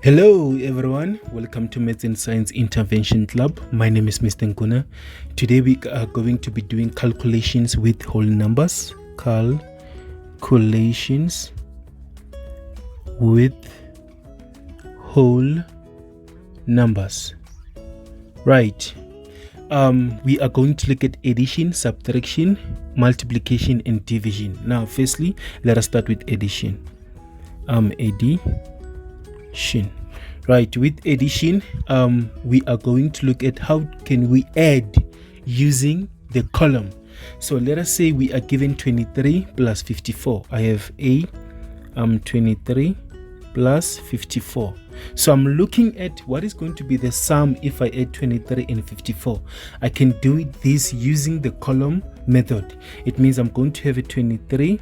Hello everyone, welcome to Maths and Science Intervention Club. My name is Mr. Nkuna. Today we are going to be doing calculations with whole numbers. Calculations with whole numbers. Right. We are going to look at addition, subtraction, multiplication and division. Now firstly, let us start with addition. Right, with addition, we are going to look at how can we add using the column. So let us say we are given 23 plus 54. I have 23 plus 54. So I'm looking at what is going to be the sum if I add 23 and 54. I can do this using the column method. It means I'm going to have a 23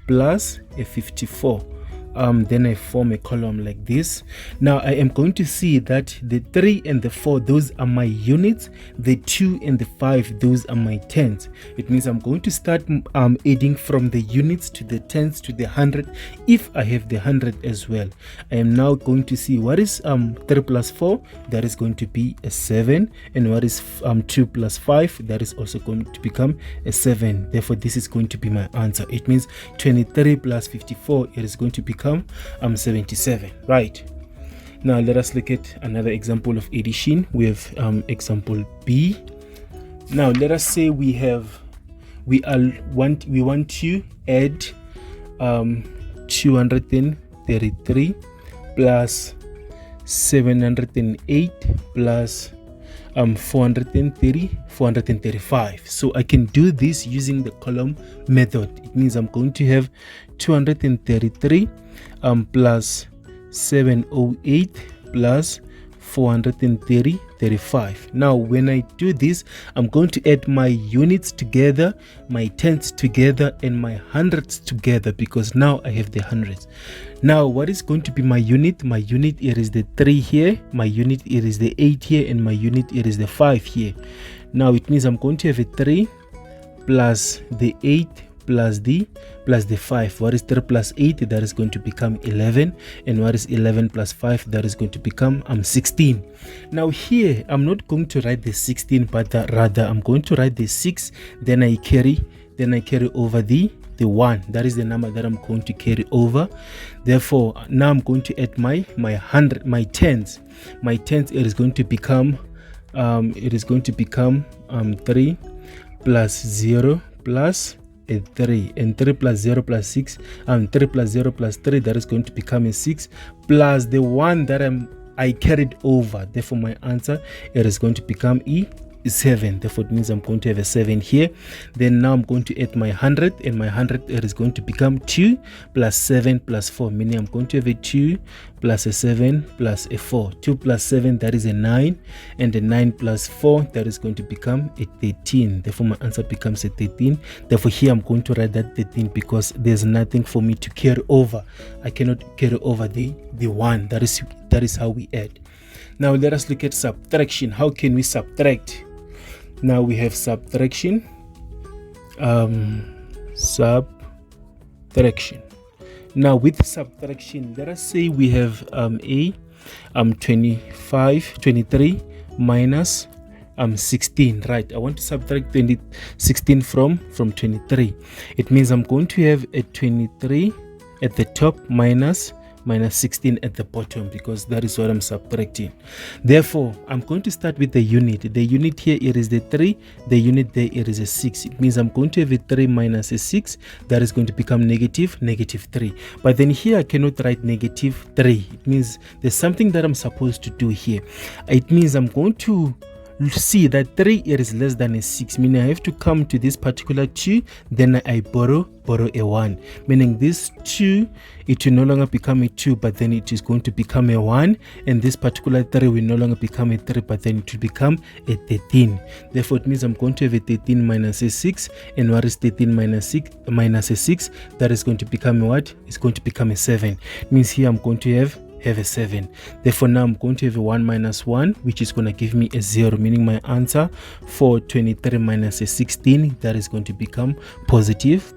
plus a 54. Then I form a column like this. Now I am going to see that the 3 and the 4, those are my units. The 2 and the 5, those are my tens. It means I'm going to start adding from the units to the tens to the 100 if I have the 100 as well. I am now going to see what is 3 plus 4, that is going to be a 7, and what is 2 plus 5, that is also going to become a 7. Therefore this is going to be my answer. It means 23 plus 54, it is going to become 77. Right, now let us look at another example of addition. We have example B. Now let us say we want to add 233 plus 708 plus 435. So I can do this using the column method. It means I'm going to have 233 plus 708 plus 435. Now when I do this, I'm going to add my units together, my tens together, and my hundreds together, because now I have the hundreds. Now what is going to be my unit? My unit, it is the 3 here, my unit, it is the 8 here, and my unit, it is the 5 here. Now it means I'm going to have a 3 plus the 8 plus the 5. What is 3 plus 8? That is going to become 11. And what is 11 plus 5? That is going to become 16. Now here I'm not going to write the 16, but rather I'm going to write the 6. Then I carry over the 1. That is the number that I'm going to carry over. Therefore now I'm going to add my tens. My tens, it is going to become 3 plus 0 plus a 3, and 3 plus 0 plus 6, 3 plus 0 plus 3, that is going to become a 6, plus the 1 that I carried over. Therefore my answer, it is going to become 7. Therefore it means I'm going to have a 7 here. Then now I'm going to add my 100, and my 100, it is going to become 2 plus 7 plus 4, meaning I'm going to have a 2 plus a 7 plus a 4. 2 plus 7, that is a 9, and a 9 plus 4, that is going to become a 13. Therefore my answer becomes a 13. Therefore here I'm going to write that 13 because there's nothing for me to carry over. I cannot carry over the 1. That is how we add. Now let us look at subtraction. How can we subtract? Now we have subtraction. Subtraction. Now with subtraction, let us say we have 23 minus 16. Right, I want to subtract 16 from 23. It means I'm going to have a 23 at the top minus 16 at the bottom, because that is what I'm subtracting. Therefore I'm going to start with the unit. The unit here, it is the 3. The unit there, it is a 6. It means I'm going to have a 3 minus a 6, that is going to become negative 3. But then here I cannot write negative 3. It means there's something that I'm supposed to do here. It means I'm going to see that 3, it is less than a 6, meaning I have to come to this particular 2, then I borrow a 1, meaning this 2, it will no longer become a 2, but then it is going to become a 1, and this particular 3 will no longer become a 3, but then it will become a 13. Therefore it means I'm going to have a 13 minus a 6, and what is 13 minus a 6? That is going to become a what? It's going to become a 7. It means here I'm going to have a 7. Therefore now I'm going to have a 1 minus 1, which is going to give me a 0, meaning my answer for 23 minus a 16, that is going to become positive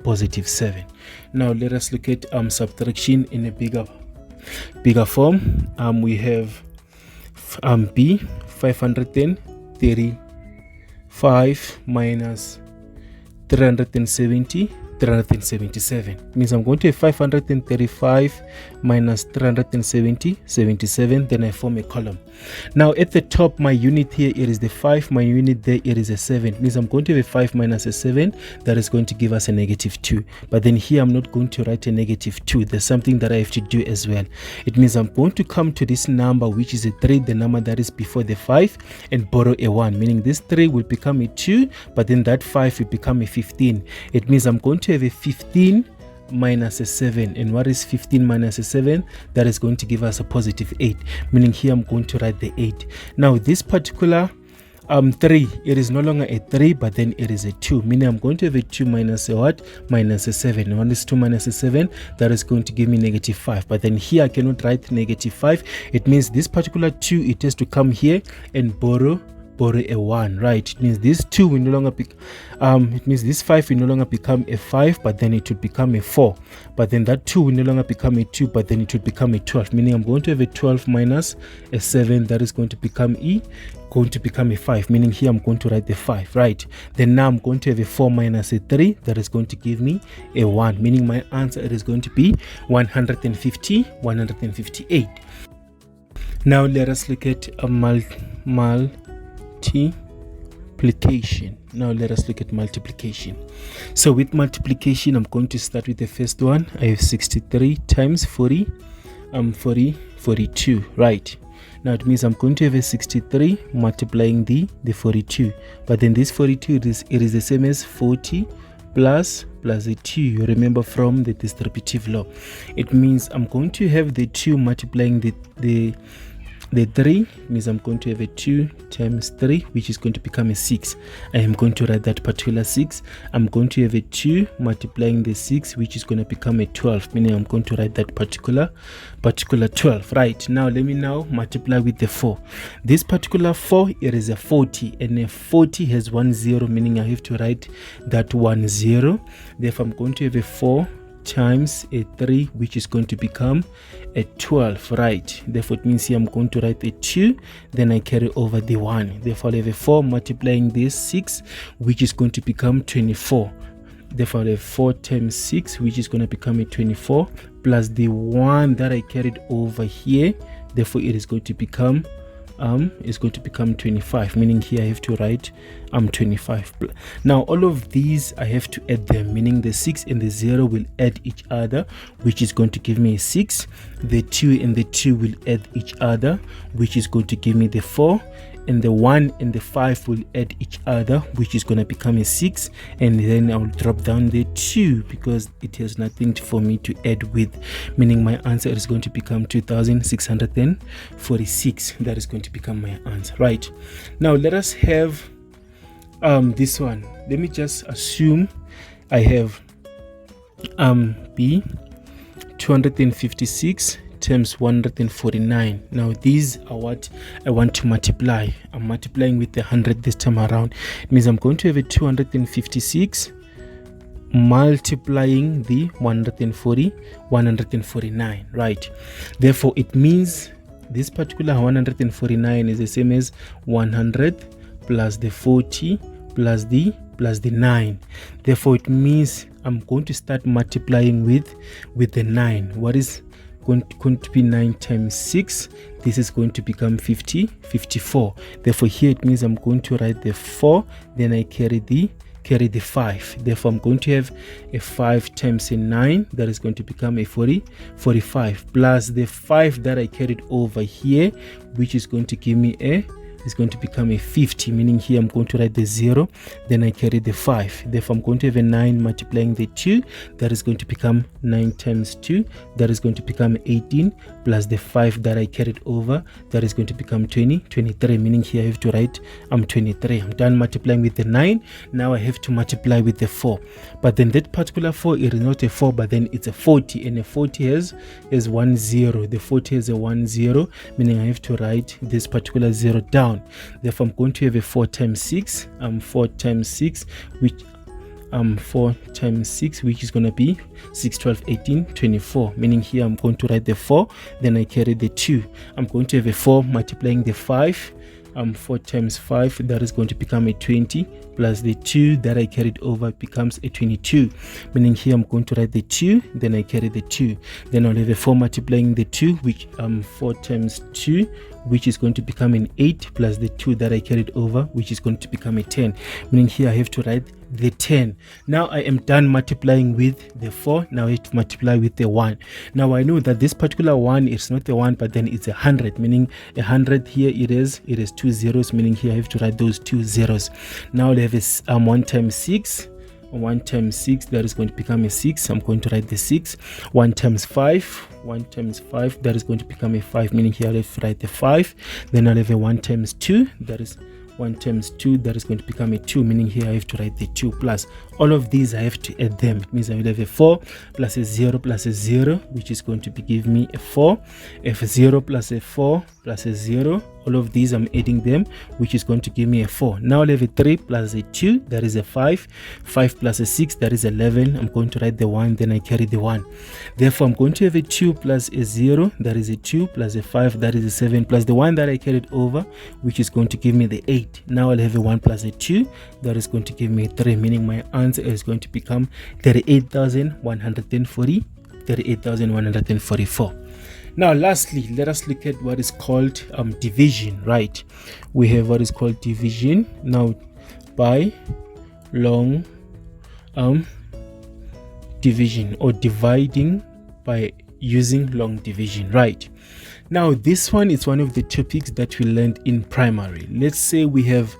7. Now let us look at subtraction in a bigger bigger form, we have B 535 minus 377 means I'm going to have 535 minus 377, then I form a column. Now at the top, my unit here, it is the 5, my unit there, it is a 7. It means I'm going to have a 5 minus a 7, that is going to give us a -2. But then here I'm not going to write a -2. There's something that I have to do as well. It means I'm going to come to this number, which is a 3, the number that is before the 5, and borrow a 1, meaning this 3 will become a 2, but then that 5 will become a 15. It means I'm going to have a 15 minus a 7. And what is 15 minus a 7? That is going to give us a +8, meaning here I'm going to write the 8. Now this particular 3, it is no longer a 3, but then it is a 2, meaning I'm going to have a 2 minus a what? Minus a 7. And what is 2 minus a 7? That is going to give me -5. But then here I cannot write -5. It means this particular 2, it has to come here and borrow a 1, right? It means this 2 will no longer it means this 5 will no longer become a 5, but then it would become a 4. But then that 2 will no longer become a 2, but then it would become a 12, meaning I'm going to have a 12 minus a 7, that is going to become a 5, meaning here I'm going to write the 5, right? Then now I'm going to have a 4 minus a 3, that is going to give me a 1, meaning my answer is going to be 158. Now let us look at a multiplication. So with multiplication, I'm going to start with the first one. I have 63 times 42, right? Now it means I'm going to have a 63 multiplying the 42, but then this 42 it is the same as 40 plus a 2. You remember from the distributive law. It means I'm going to have the 2 multiplying the 3, means I'm going to have a 2 times 3, which is going to become a 6. I am going to write that particular 6. I'm going to have a 2 multiplying the 6, which is going to become a 12, meaning I'm going to write that particular 12, right? Now let me now multiply with the 4. This particular 4, it is a 40, and a 40 has 1 0, meaning I have to write that 1 0. Therefore I'm going to have a 4 times a 3, which is going to become a 12, right? Therefore it means here I'm going to write a 2, then I carry over the 1. Therefore I have a 4 multiplying this 6, which is going to become 24. Therefore I have 4 times 6, which is going to become a 24, plus the 1 that I carried over here. Therefore it is going to become 25, meaning here I have to write 25. Now all of these I have to add them, meaning the 6 and the 0 will add each other, which is going to give me a 6. The 2 and the 2 will add each other, which is going to give me the 4. And the 1 and the 5 will add each other, which is going to become a 6. And then I'll drop down the 2 because it has nothing for me to add with, meaning my answer is going to become 2646. That is going to become my answer, right? Now let us have this one. Let me just assume I have B 256 times 149. Now these are what I want to multiply. I'm multiplying with the 100 this time around. It means I'm going to have a 256 multiplying the 149, right? Therefore it means this particular 149 is the same as 100 plus the 40 plus the 9. Therefore it means I'm going to start multiplying with the 9. What is going to be 9 times 6? This is going to become 54. Therefore here it means I'm going to write the 4, then I carry the 5. Therefore I'm going to have a 5 times a 9, that is going to become a 45, plus the 5 that I carried over here, which is going to give me is going to become a 50, meaning here I'm going to write the 0, then I carry the 5. Therefore I'm going to have a 9 multiplying the 2, that is going to become 9 times 2, that is going to become 18, plus the 5 that I carried over, that is going to become 23, meaning here I have to write 23. I'm done multiplying with the 9. Now I have to multiply with the 4, but then that particular 4, it is not a 4, but then it's a 40, and a 40 has 1 0. The 40 has a 1 0, meaning I have to write this particular 0 down. Therefore I'm going to have a 4 times 6, 4 times 6, which 4 times 6, which is going to be 6, 12, 18, 24, meaning here I'm going to write the 4, then I carry the 2. I'm going to have a 4 multiplying the 5. 4 times 5, that is going to become a 20, plus the 2 that I carried over becomes a 22, meaning here I'm going to write the 2, then I carry the 2, then I'll have a 4 multiplying the 2, which 4 times 2, which is going to become an 8, plus the 2 that I carried over, which is going to become a 10, meaning here I have to write the 10. Now I am done multiplying with the 4. Now I have to multiply with the 1. Now I know that this particular 1 is not the 1, but then it's 100, meaning 100 here it is 2 zeros, meaning here I have to write those 2 zeros. Now I have a 1 times 6. 1 times 6, that is going to become a 6. I'm going to write the 6. 1 times 5. 1 times 5, that is going to become a 5, meaning here I have to write the 5. Then I'll have a 1 times 2, that is 1 times 2, that is going to become a 2, meaning here I have to write the 2 plus. All of these I have to add them. It means I will have a 4 plus a 0 plus a 0, which is going to give me a 4. If 0 plus a 4 plus a 0, all of these I'm adding them, which is going to give me a 4. Now I'll have a 3 plus a 2, that is a 5. 5 plus a 6, that is 11. I'm going to write the 1, then I carry the 1. Therefore, I'm going to have a 2 plus a 0, that is a 2, plus a 5, that is a 7, plus the 1 that I carried over, which is going to give me the 8. Now I'll have a 1 plus a 2, that is going to give me a 3, meaning my answer is going to become 38,140, 38,144. Now lastly, let us look at what is called division, right? We have what is called division now by long division, or dividing by using long division, right? Now this one is one of the topics that we learned in primary. Let's say we have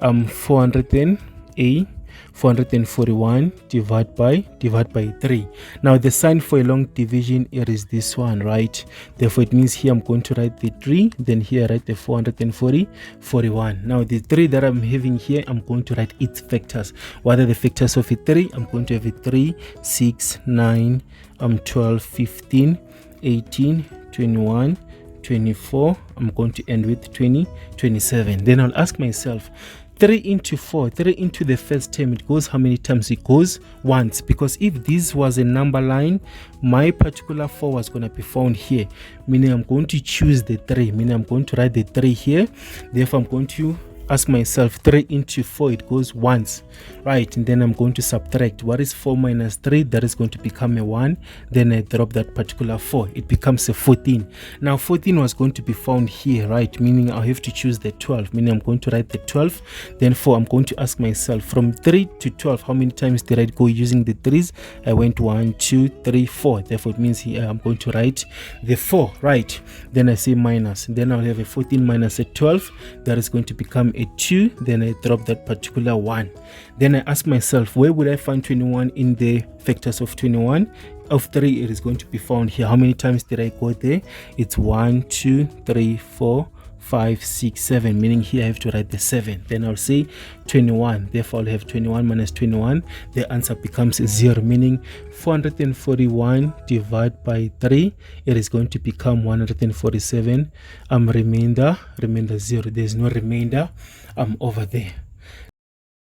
441 divided by 3. Now the sign for a long division here is this one, right? Therefore it means here I'm going to write the 3, then here I write the 41. Now the 3 that I'm having here, I'm going to write its factors. What are the factors of a 3? I'm going to have a 3, 6, 9, 12, 15, 18, 21, 24. I'm going to end with 27. Then I'll ask myself, 3 into 4, 3 into the first term, it goes how many times? It goes once, because if this was a number line, my particular 4 was going to be found here, meaning I'm going to choose the 3, meaning I'm going to write the 3 here. Therefore I'm going to ask myself, 3 into 4, it goes once, right? And then I'm going to subtract. What is 4 minus 3? That is going to become a 1. Then I drop that particular 4, it becomes a 14. Now 14 was going to be found here, right? Meaning I have to choose the 12, meaning I'm going to write the 12. Then 4, I'm going to ask myself, from 3 to 12, how many times did I go using the 3s? I went 1, 2, 3, 4. Therefore it means here I'm going to write the 4, right? Then I say minus, then I'll have a 14 minus a 12, that is going to become a 2. Then I drop that particular 1. Then I ask myself, where would I find 21 in the factors of 21? Of 3, it is going to be found here. How many times did I go there? It's 1, 2, 3, 4, 5, 6, 7, meaning here I have to write the 7. Then I'll say 21. Therefore I'll have 21 minus 21. The answer becomes 0, meaning 441 divided by 3, it is going to become 147. Remainder 0. There's no remainder over there.